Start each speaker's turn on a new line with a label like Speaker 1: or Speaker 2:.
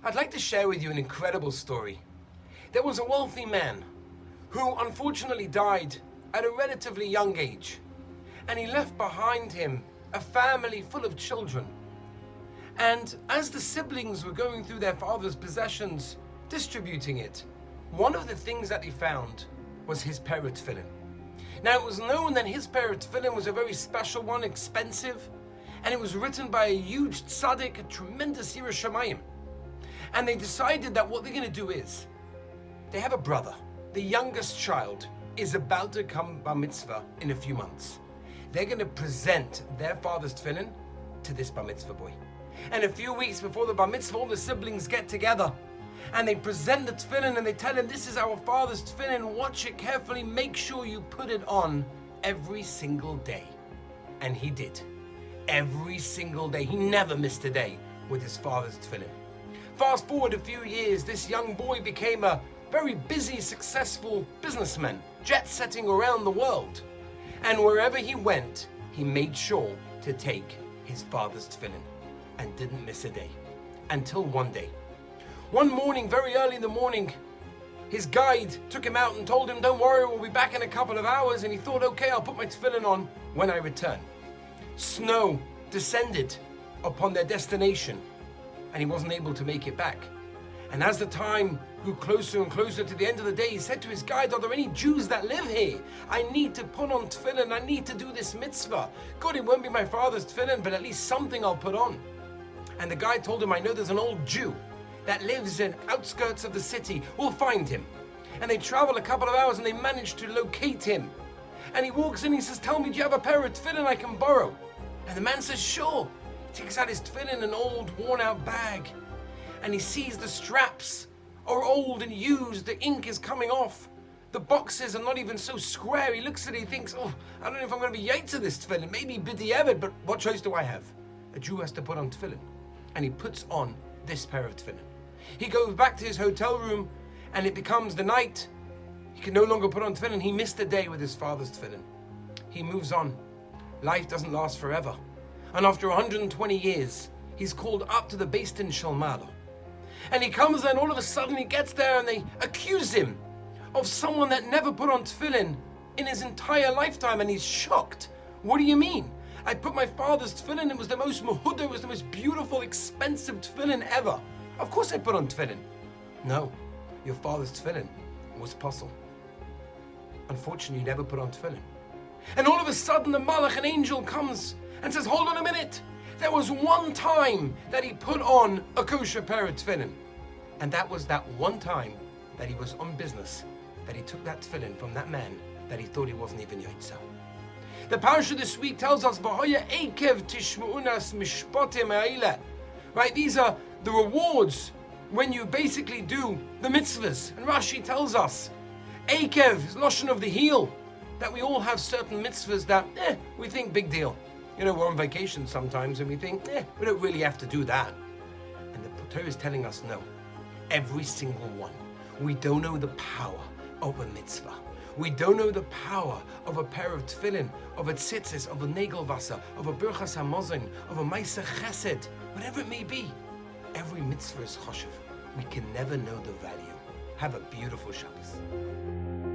Speaker 1: I'd like to share with you an incredible story. There was a wealthy man who unfortunately died at a relatively young age, and he left behind him a family full of children. And as the siblings were going through their father's possessions, distributing it, one of the things that he found was his pair of tefillin. Now it was known that his pair of tefillin was a very special one, expensive, and it was written by a huge tzaddik, a tremendous Yireh Shamayim. And they decided that what they're going to do is, they have a brother. The youngest child is about to come bar mitzvah in a few months. They're going to present their father's tefillin to this bar mitzvah boy. And a few weeks before the bar mitzvah, all the siblings get together and they present the tefillin and they tell him, this is our father's tefillin, watch it carefully, make sure you put it on every single day. And he did. Every single day. He never missed a day with his father's tefillin. Fast forward a few years, this young boy became a very busy, successful businessman, jet-setting around the world. And wherever he went, he made sure to take his father's tefillin and didn't miss a day. Until one day. One morning, very early in the morning, his guide took him out and told him, don't worry, we'll be back in a couple of hours. And he thought, okay, I'll put my tefillin on when I return. Snow descended upon their destination, and he wasn't able to make it back. And as the time grew closer and closer to the end of the day, he said to his guide, are there any Jews that live here? I need to put on tefillin, I need to do this mitzvah. Good, it won't be my father's tefillin, but at least something I'll put on. And the guide told him, I know there's an old Jew that lives in outskirts of the city. We'll find him. And they travel a couple of hours and they manage to locate him. And he walks in, he says, tell me, do you have a pair of tefillin I can borrow? And the man says, sure. He takes out his tefillin, an old worn out bag. And he sees the straps are old and used, the ink is coming off. The boxes are not even so square. He looks at it, he thinks, oh, I don't know if I'm going to be yait to this tefillin. Maybe b'di'evet, but what choice do I have? A Jew has to put on tefillin. And he puts on this pair of tefillin. He goes back to his hotel room and it becomes the night. He can no longer put on tefillin. He missed a day with his father's tefillin. He moves on. Life doesn't last forever. And after 120 years, he's called up to the Beis Din Shel Ma'ala. And he comes there and all of a sudden he gets there and they accuse him of someone that never put on tefillin in his entire lifetime, and he's shocked. What do you mean? I put my father's tefillin, it was the most muhuda, it was the most beautiful, expensive tefillin ever. Of course I put on tefillin. No, your father's tefillin was puzzle. Unfortunately, you never put on tefillin. And all of a sudden the malach, an angel, comes and says, hold on a minute. There was one time that he put on a kosher pair of tefillin. And that was that one time that he was on business, that he took that tefillin from that man that he thought he wasn't even yotza. The Parshas this week tells us, Eikev tishmu'unas mishpatim ha'ileh. Right, these are the rewards when you basically do the mitzvahs. And Rashi tells us, Eikev is lashon of the heel, that we all have certain mitzvahs that, we think big deal. You know, we're on vacation sometimes and we think, we don't really have to do that. And the Torah is telling us, no, every single one. We don't know the power of a mitzvah. We don't know the power of a pair of tefillin, of a tzitzis, of a negelvasa, of a birchas hamazon, of a ma'aseh chesed, whatever it may be. Every mitzvah is choshev. We can never know the value. Have a beautiful Shabbos.